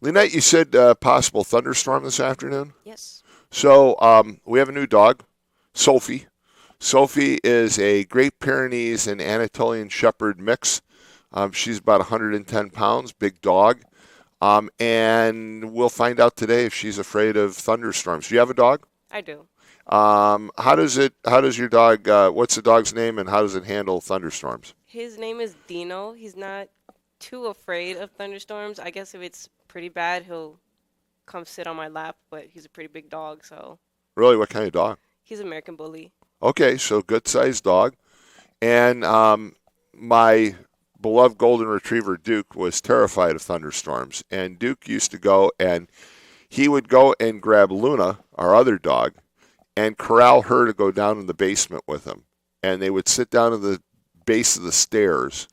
Lynette, you said possible thunderstorm this afternoon. Yes. So we have a new dog, Sophie. Sophie is a Great Pyrenees and Anatolian Shepherd mix. She's about 110 pounds, big dog. And we'll find out today if she's afraid of thunderstorms. Do you have a dog? I do. How does your dog, what's the dog's name and how does it handle thunderstorms? His name is Dino. He's not too afraid of thunderstorms. I guess if it's pretty bad, he'll come sit on my lap, but he's a pretty big dog, so Really, what kind of dog? he's American Bully. Okay, so good sized dog. And my beloved golden retriever Duke was terrified of thunderstorms. And Duke used to go and he would go and grab Luna, our other dog, and corral her to go down in the basement with him. And they would sit down at the base of the stairs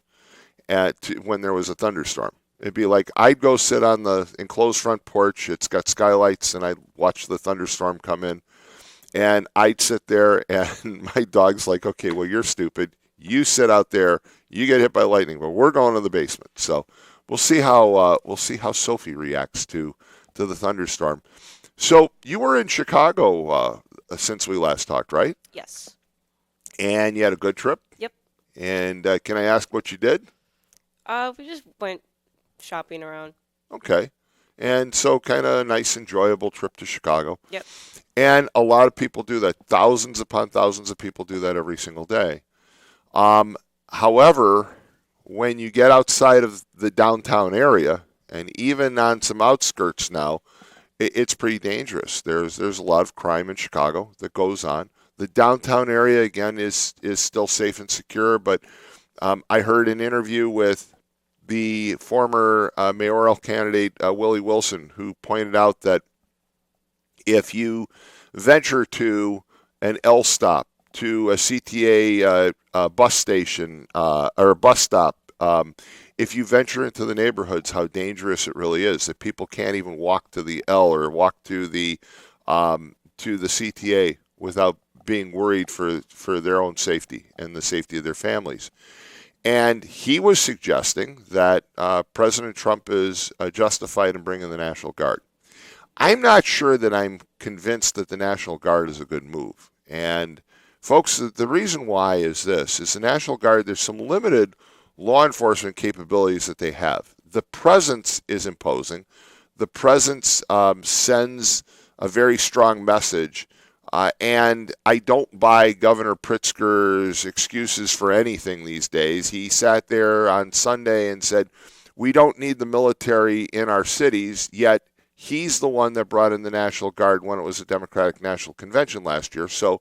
when there was a thunderstorm. It'd be like I'd go sit on the enclosed front porch. It's got skylights, and I'd watch the thunderstorm come in. And I'd sit there, and my dog's like, "Okay, well, you're stupid. You sit out there. You get hit by lightning, but we're going to the basement." So we'll see how Sophie reacts to the thunderstorm. So you were in Chicago since we last talked, right? Yes. And you had a good trip. Yep. And can I ask what you did? We just went shopping around. Okay. And so kind of a nice, enjoyable trip to Chicago. Yep. And a lot of people do that. Thousands upon thousands of people do that every single day. However, when you get outside of the downtown area, and even on some outskirts now, it's pretty dangerous. There's a lot of crime in Chicago that goes on. The downtown area, again, is still safe and secure, but I heard an interview with the former mayoral candidate, Willie Wilson, who pointed out that if you venture to an L stop, to a CTA bus station or a bus stop, if you venture into the neighborhoods, how dangerous it really is. That people can't even walk to the L or walk to the CTA without being worried for their own safety and the safety of their families. And he was suggesting that President Trump is justified in bringing the National Guard. I'm not sure that I'm convinced that the National Guard is a good move. And folks, the reason why is this, is the National Guard, there's some limited law enforcement capabilities that they have. The presence is imposing. The presence sends a very strong message. And I don't buy Governor Pritzker's excuses for anything these days. He sat there on Sunday and said, we don't need the military in our cities, yet he's the one that brought in the National Guard when it was a Democratic National Convention last year. So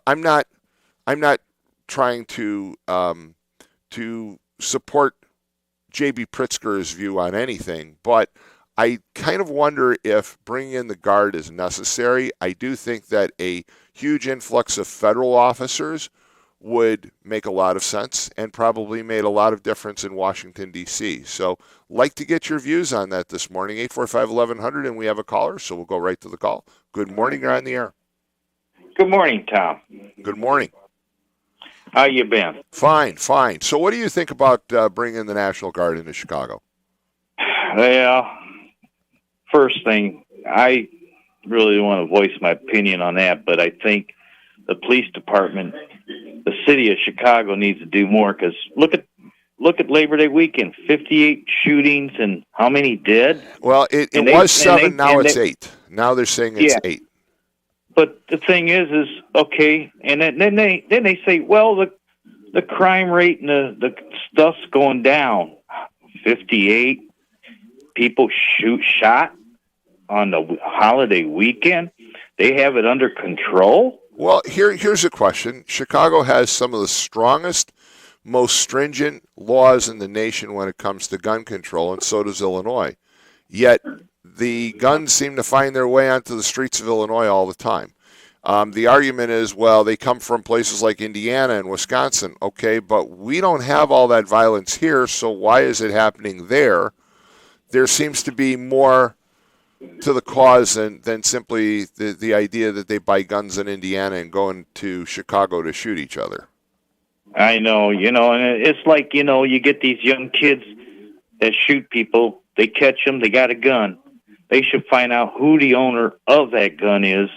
I'm not trying to support J.B. Pritzker's view on anything, but I kind of wonder if bringing in the Guard is necessary. I do think that a huge influx of federal officers would make a lot of sense and probably made a lot of difference in Washington, D.C. So like to get your views on that this morning, 845-1100, and we have a caller, so we'll go right to the call. Good morning, you're on the air. Good morning, Tom. Good morning. How you been? Fine, fine. So what do you think about bringing the National Guard into Chicago? Well, first thing, I really want to voice my opinion on that, but I think the police department, the city of Chicago needs to do more, because look at Labor Day weekend, 58 shootings and how many dead? Well, it was 7, now it's 8. Now they're saying it's 8. But the thing is okay, and then they say, well, the crime rate and the stuff's going down. 58 people shot on the holiday weekend. They have it under control. Well, here's a question. Chicago has some of the strongest, most stringent laws in the nation when it comes to gun control, and so does Illinois. Yet the guns seem to find their way onto the streets of Illinois all the time. The argument is, well, they come from places like Indiana and Wisconsin. Okay, but we don't have all that violence here, so why is it happening there? There seems to be more to the cause than simply the idea that they buy guns in Indiana and go into Chicago to shoot each other. I know, and it's like, you get these young kids that shoot people they catch them, they got a gun. They should find out who the owner of that gun is,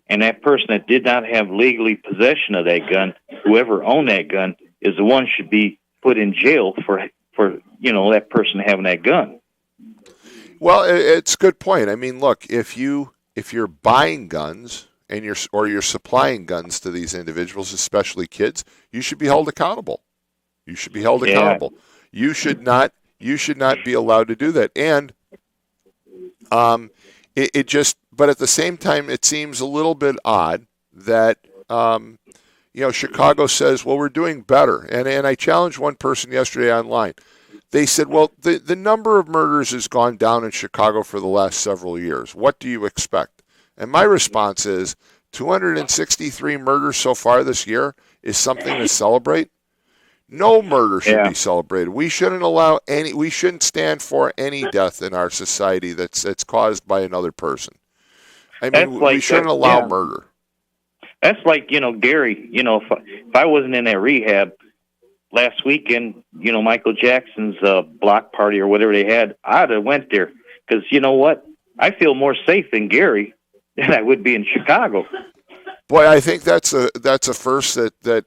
and that person that did not have legally possession of that gun, whoever owned that gun, is the one should be put in jail for that person having that gun. Well, it's a good point. I mean, look, if you're buying guns and you're supplying guns to these individuals, especially kids, you should be held accountable. You should be held accountable. You should not be allowed to do that. And but at the same time, it seems a little bit odd that Chicago says, well, we're doing better. And I challenged one person yesterday online. They said, well, the number of murders has gone down in Chicago for the last several years. What do you expect? And my response is 263 murders so far this year is something to celebrate. No murder should be celebrated. We shouldn't stand for any death in our society that's caused by another person. I mean, we shouldn't allow murder. That's like, Gary, if I wasn't in that rehab last weekend, Michael Jackson's block party or whatever they had, I'd have went there. Because you know what? I feel more safe in Gary than I would be in Chicago. Boy, I think that's a first that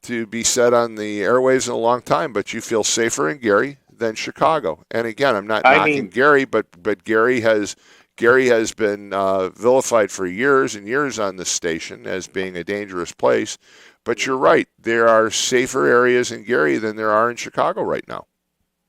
to be said on the airwaves in a long time. But you feel safer in Gary than Chicago. And again, I'm not knocking Gary, but Gary has been vilified for years and years on this station as being a dangerous place. But you're right. There are safer areas in Gary than there are in Chicago right now.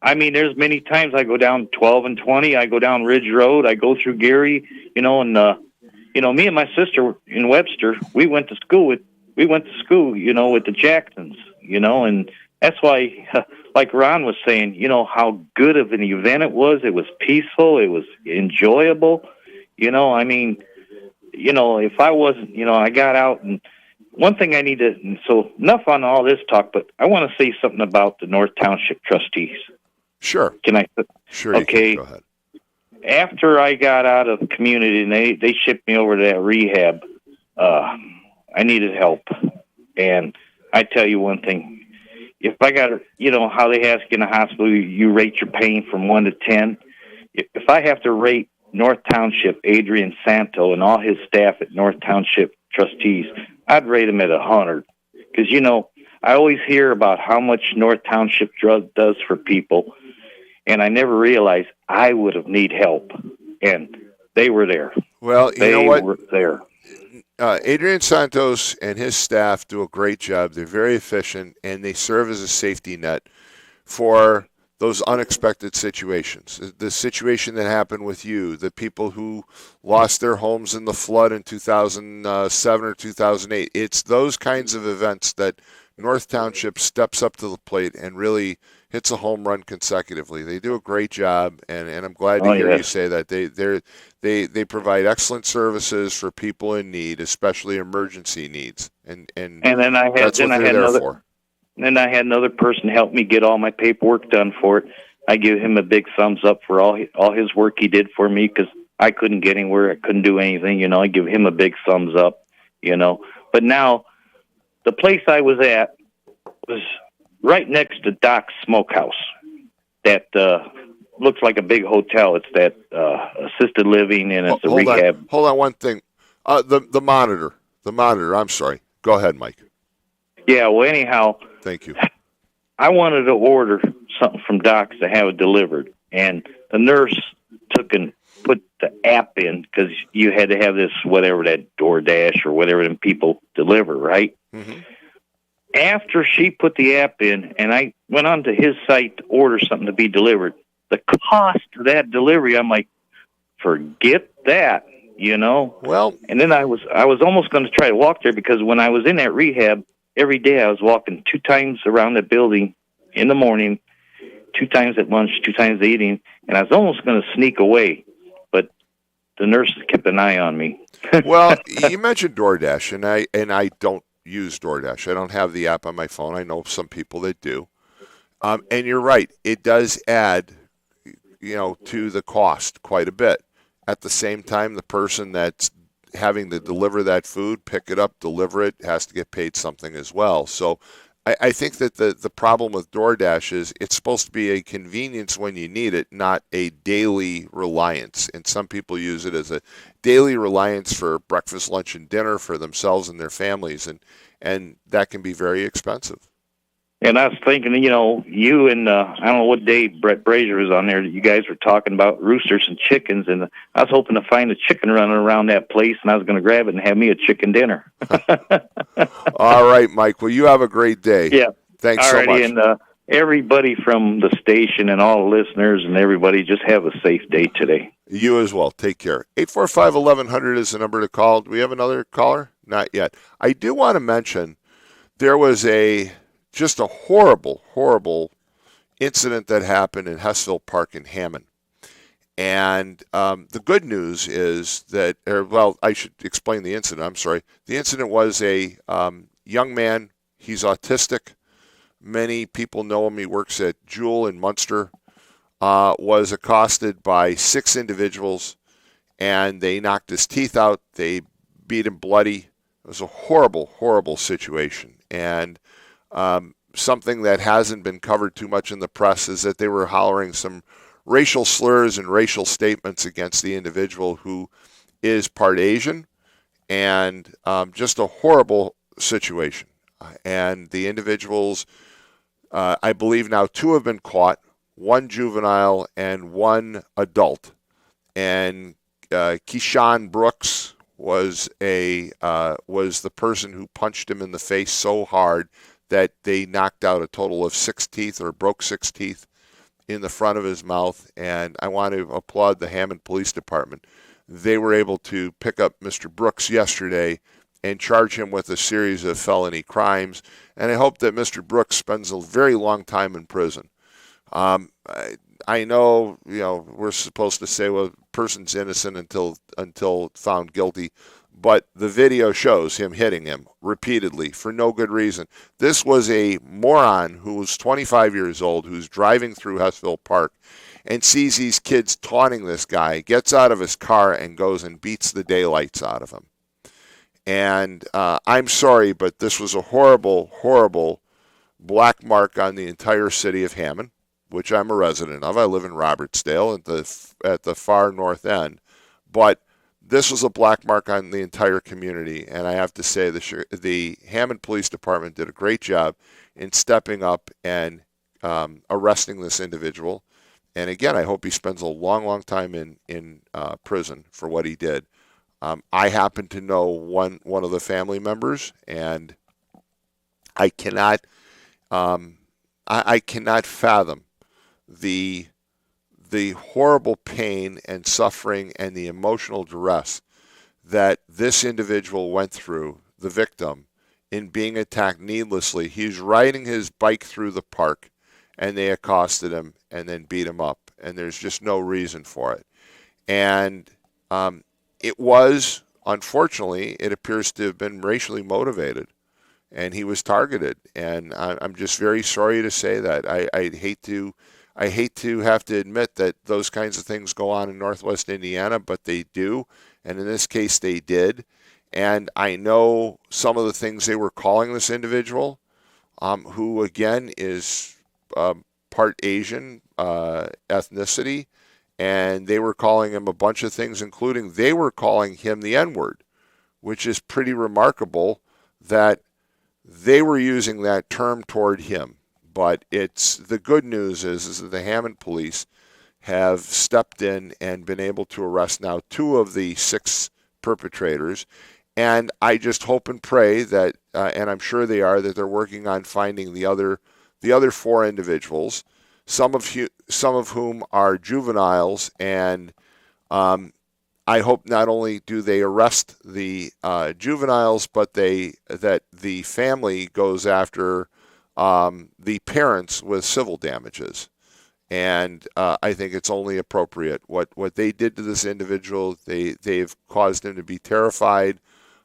I mean, there's many times I go down 12 and 20. I go down Ridge Road. I go through Gary. And me and my sister in Webster, we went to school with the Jacksons. And that's why, like Ron was saying, how good of an event it was. It was peaceful. It was enjoyable. I mean, if I wasn't, I got out and. One thing I need to, so enough on all this talk, but I want to say something about the North Township trustees. Sure. Can I? Sure. Okay. Go ahead. After I got out of the community and they shipped me over to that rehab, I needed help. And I tell you one thing, if I got, how they ask in the hospital, you rate your pain from 1 to 10. If I have to rate North Township, Adrian Santo and all his staff at North Township trustees, I'd rate him at 100 because, I always hear about how much North Township drug does for people, and I never realized I would have need help, and they were there. Well, you know what? They were there. Adrian Santos and his staff do a great job. They're very efficient, and they serve as a safety net for those unexpected situations. The situation that happened with you, the people who lost their homes in the flood in 2007 or 2008. It's those kinds of events that North Township steps up to the plate and really hits a home run consecutively. They do a great job, and I'm glad to hear you say that. They provide excellent services for people in need, especially emergency needs. And then that's what they're there for. Then I had another person help me get all my paperwork done for it. I give him a big thumbs up for all his work he did for me because I couldn't get anywhere. I couldn't do anything. I give him a big thumbs up, But now, the place I was at was right next to Doc's Smokehouse. That looks like a big hotel. It's that assisted living and it's a rehab. Hold on one thing. The monitor. I'm sorry. Go ahead, Mike. Yeah, well, anyhow. Thank you. I wanted to order something from Doc's to have it delivered, and the nurse took and put the app in because you had to have this, whatever, that DoorDash or whatever them people deliver, right? Mm-hmm. After she put the app in, and I went onto his site to order something to be delivered, the cost of that delivery, I'm like, forget that, Well, and then I was almost going to try to walk there because when I was in that rehab, every day I was walking 2 times around the building in the morning, 2 times at lunch, 2 times at evening, and I was almost going to sneak away, but the nurses kept an eye on me. Well, you mentioned DoorDash, and I don't use DoorDash. I don't have the app on my phone. I know some people that do. And you're right. It does add, to the cost quite a bit. At the same time, the person that's having to deliver that food, pick it up, deliver it, has to get paid something as well. So I think that the problem with DoorDash is it's supposed to be a convenience when you need it, not a daily reliance. And some people use it as a daily reliance for breakfast, lunch, and dinner for themselves and their families, and that can be very expensive. And I was thinking, you and I don't know what day Brett Brazier was on there. You guys were talking about roosters and chickens, and I was hoping to find a chicken running around that place, and I was going to grab it and have me a chicken dinner. All right, Mike. Well, you have a great day. Yeah. Thanks so much. And everybody from the station and all the listeners and everybody, just have a safe day today. You as well. Take care. 845-1100 is the number to call. Do we have another caller? Not yet. I do want to mention there was just a horrible, horrible incident that happened in Hessville Park in Hammond. And the good news is that, I should explain the incident. I'm sorry. The incident was a young man. He's autistic. Many people know him. He works at Jewel in Munster. Was accosted by 6 individuals, and they knocked his teeth out. They beat him bloody. It was a horrible, horrible situation. And something that hasn't been covered too much in the press is that they were hollering some racial slurs and racial statements against the individual who is part Asian, and just a horrible situation. And the individuals, I believe now 2 have been caught, 1 juvenile and 1 adult. And Keyshawn Brooks was the person who punched him in the face so hard that they knocked out a total of 6 teeth, or broke 6 teeth in the front of his mouth. And I want to applaud the Hammond Police Department. They were able to pick up Mr. Brooks yesterday and charge him with a series of felony crimes. And I hope that Mr. Brooks spends a very long time in prison. I know, we're supposed to say, well, a person's innocent until found guilty, but the video shows him hitting him repeatedly for no good reason. This was a moron who was 25 years old, who's driving through Hessville Park and sees these kids taunting this guy, gets out of his car and goes and beats the daylights out of him. And I'm sorry, but this was a horrible, horrible black mark on the entire city of Hammond, which I'm a resident of. I live in Robertsdale at the far north end. But this was a black mark on the entire community, and I have to say the Hammond Police Department did a great job in stepping up and arresting this individual. And again, I hope he spends a long, long time in prison for what he did. I happen to know one of the family members, and I cannot fathom the horrible pain and suffering and the emotional duress that this individual went through, the victim, in being attacked needlessly. He's riding his bike through the park, and they accosted him and then beat him up, and there's just no reason for it. And it was, unfortunately, it appears to have been racially motivated, and he was targeted. And I'm just very sorry to say that. I hate to have to admit that those kinds of things go on in Northwest Indiana, but they do, and in this case they did. And I know some of the things they were calling this individual, who again is part Asian ethnicity, and they were calling him a bunch of things, including they were calling him the N-word, which is pretty remarkable that they were using that term toward him. But the good news is that the Hammond police have stepped in and been able to arrest now 2 of the 6 perpetrators. And I just hope and pray that, and I'm sure they are, that they're working on finding the other 4 individuals, some of whom are juveniles. And I hope not only do they arrest the juveniles, but that the family goes after the parents with civil damages. And I think it's only appropriate. What they did to this individual, they've caused him to be terrified.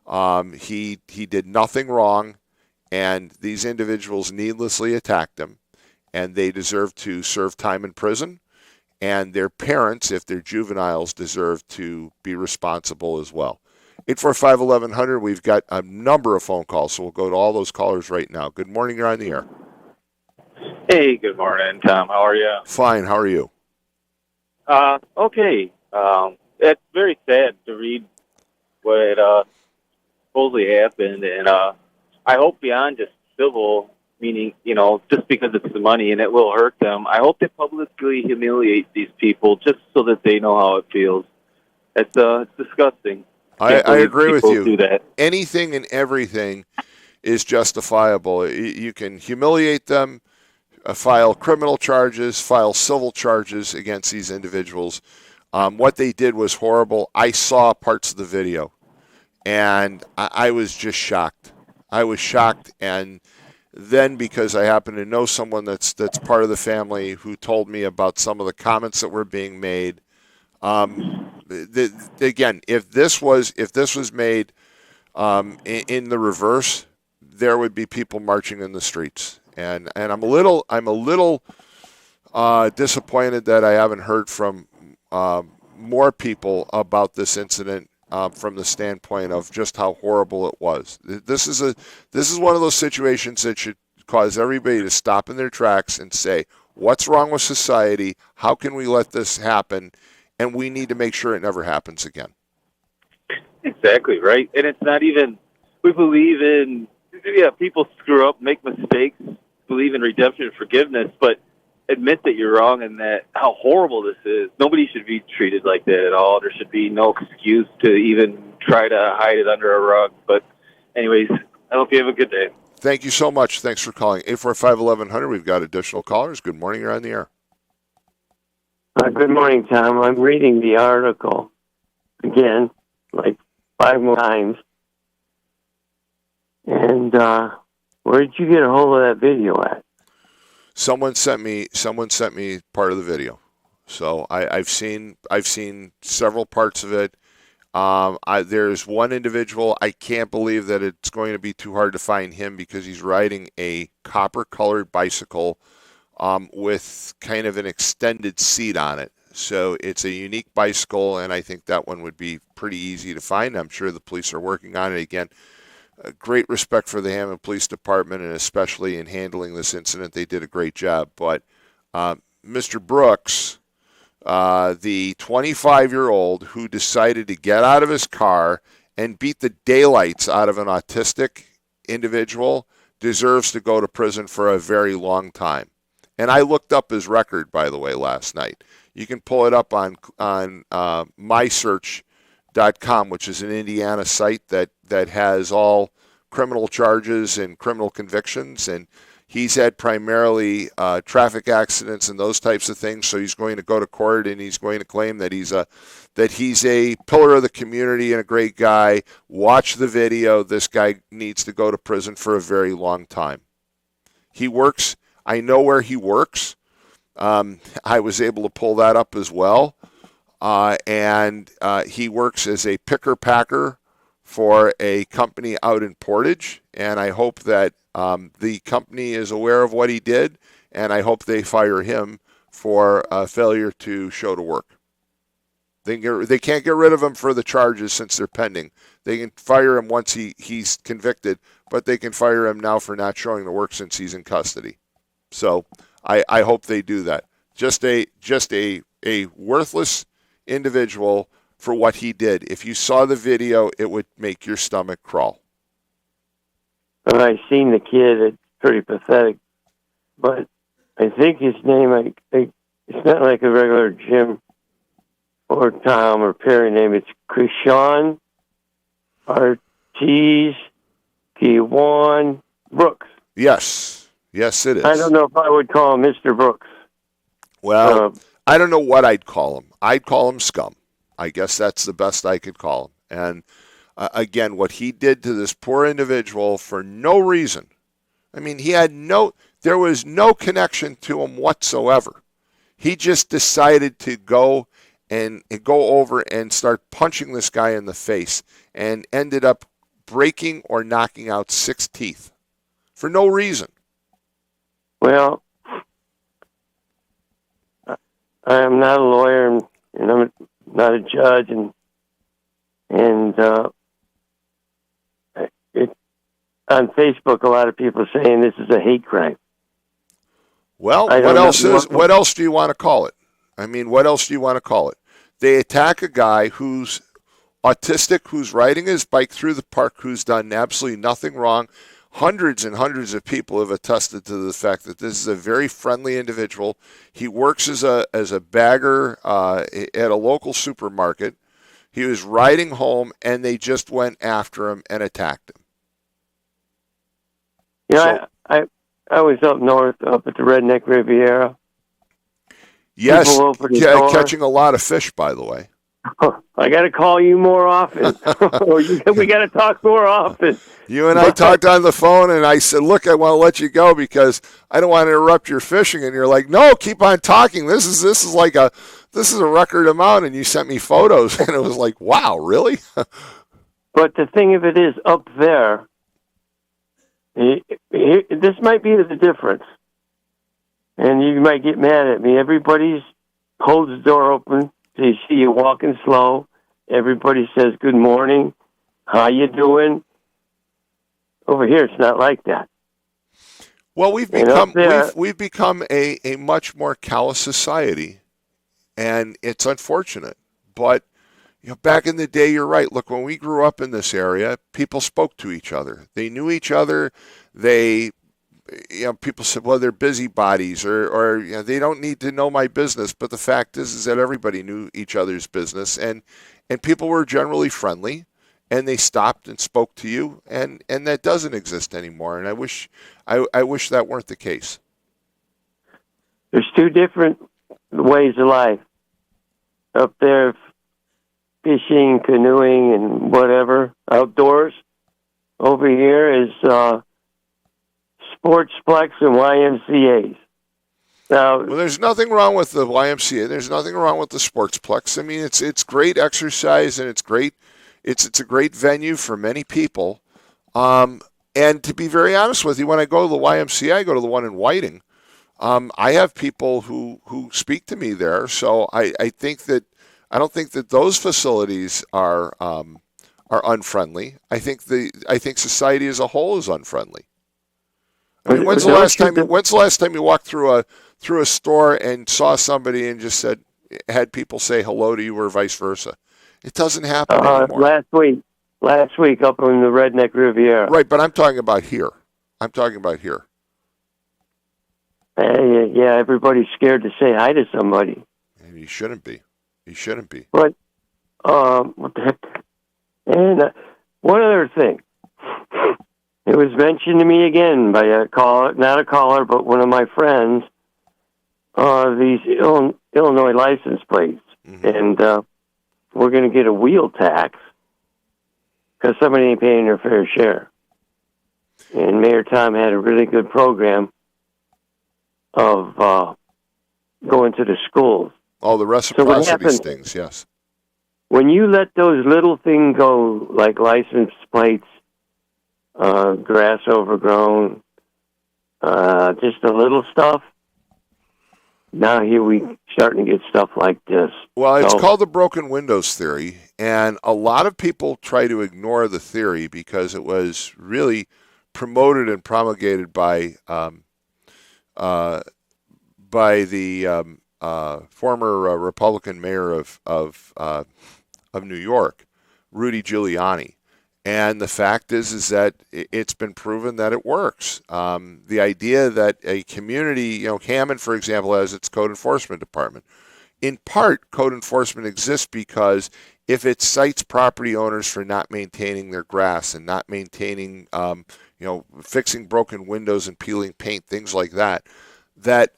He did nothing wrong, and these individuals needlessly attacked him, and they deserve to serve time in prison. And their parents, if they're juveniles, deserve to be responsible as well. 845-1100. We've got a number of phone calls, so we'll go to all those callers right now. Good morning. You're on the air. Hey, good morning, Tom. How are you? Fine. How are you? Okay. It's very sad to read what supposedly happened, and I hope beyond just civil, meaning just because it's the money and it will hurt them. I hope they publicly humiliate these people just so that they know how it feels. It's disgusting. I agree with people you. do that. Anything and everything is justifiable. You can humiliate them, file criminal charges, file civil charges against these individuals. What they did was horrible. I saw parts of the video, and I was just shocked. I was shocked, and then because I happen to know someone that's part of the family who told me about some of the comments that were being made. Again, if this was made in the reverse, there would be people marching in the streets, and I'm a little disappointed that I haven't heard from more people about this incident from the standpoint of just how horrible it was. This is one of those situations that should cause everybody to stop in their tracks and say, what's wrong with society? How can we let this happen? And we need to make sure it never happens again. Exactly, right? And it's not even, we believe in, people screw up, make mistakes, believe in redemption and forgiveness, but admit that you're wrong and that how horrible this is. Nobody should be treated like that at all. There should be no excuse to even try to hide it under a rug. But anyways, I hope you have a good day. Thank you so much. Thanks for calling. 845-1100. We've got additional callers. Good morning. You're on the air. Good morning, Tom. I'm reading the article again, like 5 more times. And where did you get a hold of that video at? Someone sent me part of the video, so I've seen several parts of it. There's one individual. I can't believe that it's going to be too hard to find him because he's riding a copper-colored bicycle with kind of an extended seat on it. So it's a unique bicycle, and I think that one would be pretty easy to find. I'm sure the police are working on it. Again, great respect for the Hammond Police Department, and especially in handling this incident. They did a great job. But Mr. Brooks, the 25-year-old who decided to get out of his car and beat the daylights out of an autistic individual, deserves to go to prison for a very long time. And I looked up his record, by the way, last night. You can pull it up on mysearch.com, which is an Indiana site that has all criminal charges and criminal convictions. And he's had primarily traffic accidents and those types of things. So he's going to go to court and he's going to claim that he's a pillar of the community and a great guy. Watch the video. This guy needs to go to prison for a very long time. He works. I know where he works. I was able to pull that up as well. And he works as a picker-packer for a company out in Portage. And I hope that the company is aware of what he did, and I hope they fire him for failure to show to work. They can't get rid of him for the charges since they're pending. They can fire him once he's convicted, but they can fire him now for not showing the work since he's in custody. So I hope they do that. Just a worthless individual for what he did. If you saw the video, it would make your stomach crawl. When I seen the kid, it's pretty pathetic. But I think his name, it's not like a regular Jim or Tom or Perry name. It's Krishan Ortiz Kiwan Brooks. Yes, it is. I don't know if I would call him Mr. Brooks. Well, I don't know what I'd call him. I'd call him scum. I guess that's the best I could call him. And again, what he did to this poor individual for no reason. I mean, there was no connection to him whatsoever. He just decided to go over and start punching this guy in the face and ended up breaking or knocking out 6 teeth for no reason. Well, I am not a lawyer, and I'm not a judge, and on Facebook a lot of people saying this is a hate crime. Well, what else do you want to call it? I mean, what else do you want to call it? They attack a guy who's autistic, who's riding his bike through the park, who's done absolutely nothing wrong. Hundreds and hundreds of people have attested to the fact that this is a very friendly individual. He works as a bagger at a local supermarket. He was riding home, and they just went after him and attacked him. Yeah, so, I was up north, up at the Redneck Riviera. Yes, catching a lot of fish, by the way. I got to call you more often. We got to talk more often. You and I talked on the phone, and I said, look, I want to let you go because I don't want to interrupt your fishing. And you're like, no, keep on talking. This is a record amount. And you sent me photos, and it was like, wow, really? But the thing of it is, up there, this might be the difference. And you might get mad at me. Everybody holds the door open. They see you walking slow. Everybody says, good morning. How you doing? Over here, it's not like that. Well, we've become a much more callous society, and it's unfortunate. But back in the day, you're right. Look, when we grew up in this area, people spoke to each other. They knew each other. People said, well, they're busybodies, or they don't need to know my business. But the fact is that everybody knew each other's business, and people were generally friendly, and they stopped and spoke to you, and that doesn't exist anymore. And I wish that weren't the case. There's two different ways of life. Up there, fishing, canoeing, and whatever, outdoors. Over here is sportsplex and YMCA's. Now, well, there's nothing wrong with the YMCA. There's nothing wrong with the sportsplex. I mean, it's great exercise, and it's great. It's a great venue for many people. And to be very honest with you, when I go to the YMCA, I go to the one in Whiting. I have people who speak to me there, so I don't think that those facilities are unfriendly. I think society as a whole is unfriendly. I mean, when's the last time you walked through a store and saw somebody and just had people say hello to you or vice versa? It doesn't happen anymore. Last week up on the Redneck Riviera. Right, but I'm talking about here. Yeah, everybody's scared to say hi to somebody. And you shouldn't be. But what the heck? And one other thing. It was mentioned to me again by not a caller, but one of my friends, these Illinois license plates. Mm-hmm. And we're going to get a wheel tax because somebody ain't paying their fair share. And Mayor Tom had a really good program of going to the schools. Oh, the reciprocity stings, yes. When you let those little things go, like license plates, grass overgrown, just a little stuff. Now here we starting to get stuff like this. Well, it's called the broken windows theory, and a lot of people try to ignore the theory because it was really promoted and promulgated by the former Republican mayor of New York, Rudy Giuliani. And the fact is that it's been proven that it works. The idea that a community, Hammond, for example, has its code enforcement department. In part, code enforcement exists because if it cites property owners for not maintaining their grass and not maintaining, fixing broken windows and peeling paint, things like that, that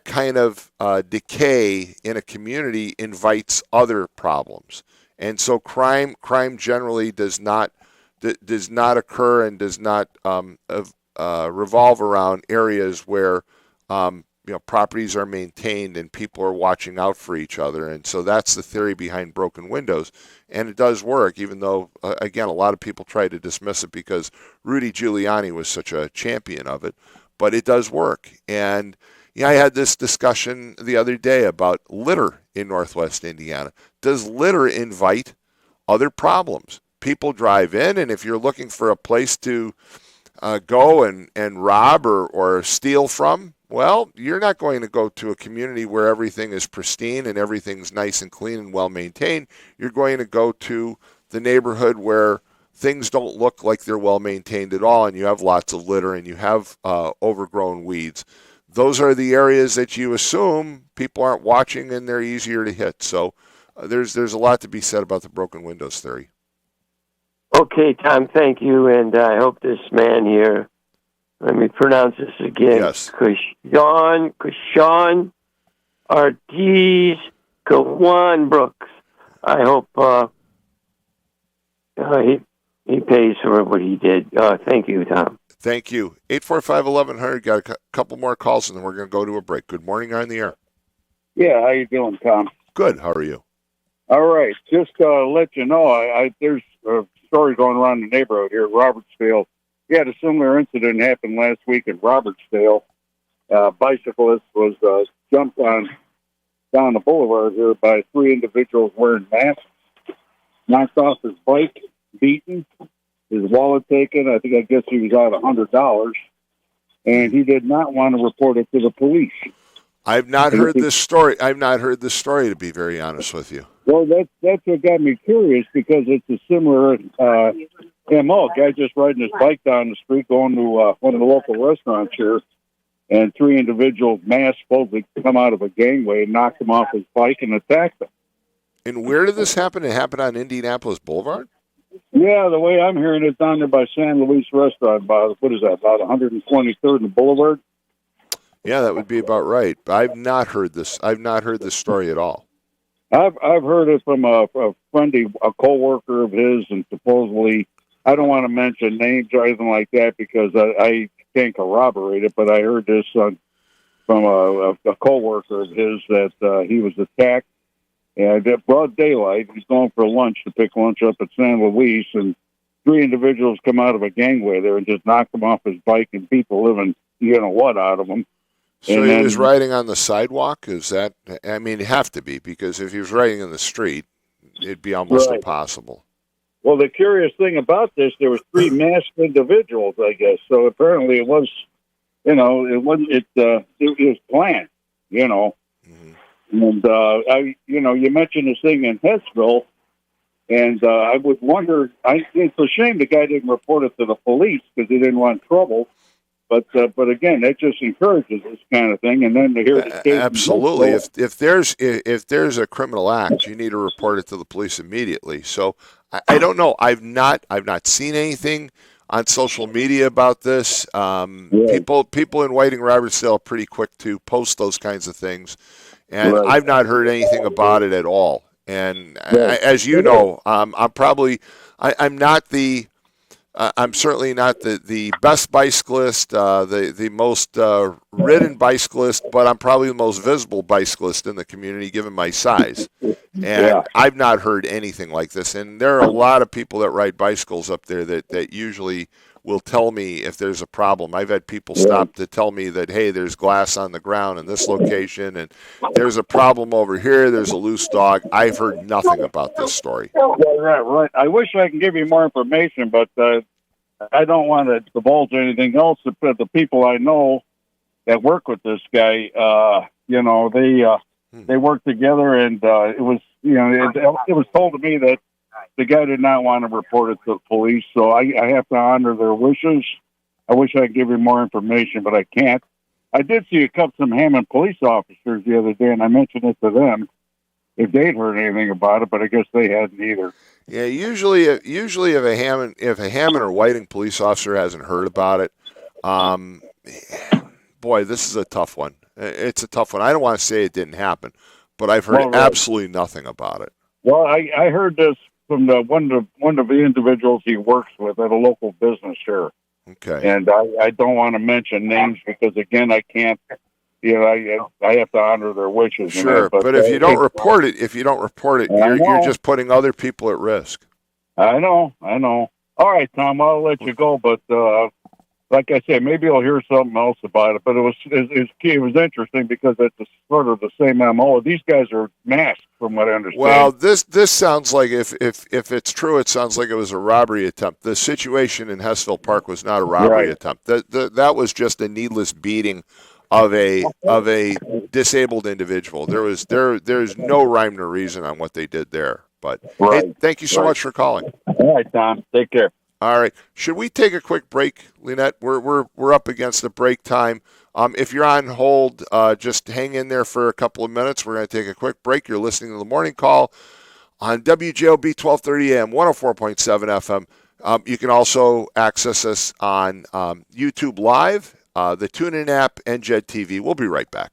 kind of decay in a community invites other problems. And so crime generally does not occur and does not revolve around areas where properties are maintained and people are watching out for each other. And so that's the theory behind broken windows, and it does work. Even though again, a lot of people try to dismiss it because Rudy Giuliani was such a champion of it, but it does work. And I had this discussion the other day about litter in Northwest Indiana. Does litter invite other problems? people drive in, and if you're looking for a place to go and rob or steal from, well, you're not going to go to a community where everything is pristine and everything's nice and clean and well maintained. You're going to go to the neighborhood where things don't look like they're well maintained at all, and you have lots of litter and you have overgrown weeds. Those are the areas that you assume people aren't watching and they're easier to hit. So there's a lot to be said about the broken windows theory. Okay, Tom, thank you, and I hope this man here, let me pronounce this again. Yes. Kashawn Ortiz Kawan Brooks. I hope he pays for what he did. Thank you, Tom. Thank you. 845-1100, got a couple more calls, and then we're going to go to a break. Good morning, you're on the air. Yeah, how you doing, Tom? Good, how are you? All right, just let you know, there's a story going around the neighborhood here, Robertsdale. We had a similar incident happen last week in Robertsdale. Bicyclist was jumped on down the boulevard here by three individuals wearing masks, knocked off his bike, beaten, his wallet taken. I guess he was out $100, and he did not want to report it to the police. I've not heard this story. To be very honest with you. Well, that's what got me curious, because it's a similar MO. Guy just riding his bike down the street, going to one of the local restaurants here, and three individuals, masked, supposedly come out of a gangway, knocked him off his bike and attacked him. And where did this happen? It happened on Indianapolis Boulevard? Yeah, the way I'm hearing it, down there by San Luis Restaurant, about 123rd and Boulevard. Yeah, that would be about right. I've not heard this. I've not heard this story at all. I've heard it from a friend, a coworker of his, and supposedly, I don't want to mention names or anything like that because I can't corroborate it, but I heard this from a coworker of his that he was attacked. And at broad daylight, he's going for lunch to pick lunch up at San Luis, and three individuals come out of a gangway there and just knocked him off his bike, and people living, out of him. So he was riding on the sidewalk? Is that, I mean, it'd have to be, because if he was riding in the street, it'd be almost impossible. Well, the curious thing about this, there was three masked individuals, I guess. So apparently it was, it was planned, Mm-hmm. And, you mentioned this thing in Hessville, and I would wonder, it's a shame the guy didn't report it to the police because he didn't want trouble. But again, that just encourages this kind of thing. And then to hear the case, absolutely, if there's a criminal act, you need to report it to the police immediately. So I don't know. I've not seen anything on social media about this. People in Whiting Robertsdale are pretty quick to post those kinds of things, and I've not heard anything about it at all. And as you know, I'm certainly not the best bicyclist, the most ridden bicyclist, but I'm probably the most visible bicyclist in the community given my size. And I've not heard anything like this. And there are a lot of people that ride bicycles up there that usually will tell me if there's a problem. I've had people stop to tell me that, hey, there's glass on the ground in this location, and there's a problem over here, there's a loose dog. I've heard nothing about this story. Right. I wish I could give you more information, but I don't want to divulge anything else. The people I know that work with this guy, they work together, and it was told to me that the guy did not want to report it to the police, so I have to honor their wishes. I wish I could give you more information, but I can't. I did see some Hammond police officers the other day, and I mentioned it to them if they'd heard anything about it, but I guess they hadn't either. Yeah, usually if a Hammond or Whiting police officer hasn't heard about it, boy, this is a tough one. It's a tough one. I don't want to say it didn't happen, but I've heard absolutely nothing about it. Well, I heard this from one of the individuals he works with at a local business here. Okay. And I don't want to mention names because, again, I can't. I have to honor their wishes. Sure, but if you don't report it, you're just putting other people at risk. I know. All right, Tom, I'll let you go, but like I said, maybe I'll hear something else about it. But it was interesting because it's sort of the same MO. These guys are masked, from what I understand. Well, this sounds like if it's true, it sounds like it was a robbery attempt. The situation in Hessville Park was not a robbery attempt. That was just a needless beating of a disabled individual. There's no rhyme or reason on what they did there. But hey, thank you so much for calling. All right, Tom. Take care. All right. Should we take a quick break, Lynette? We're up against the break time. If you're on hold, just hang in there for a couple of minutes. We're going to take a quick break. You're listening to the Morning Call on WJOB 1230 AM, 104.7 FM. You can also access us on YouTube Live, the TuneIn app, and JED TV. We'll be right back.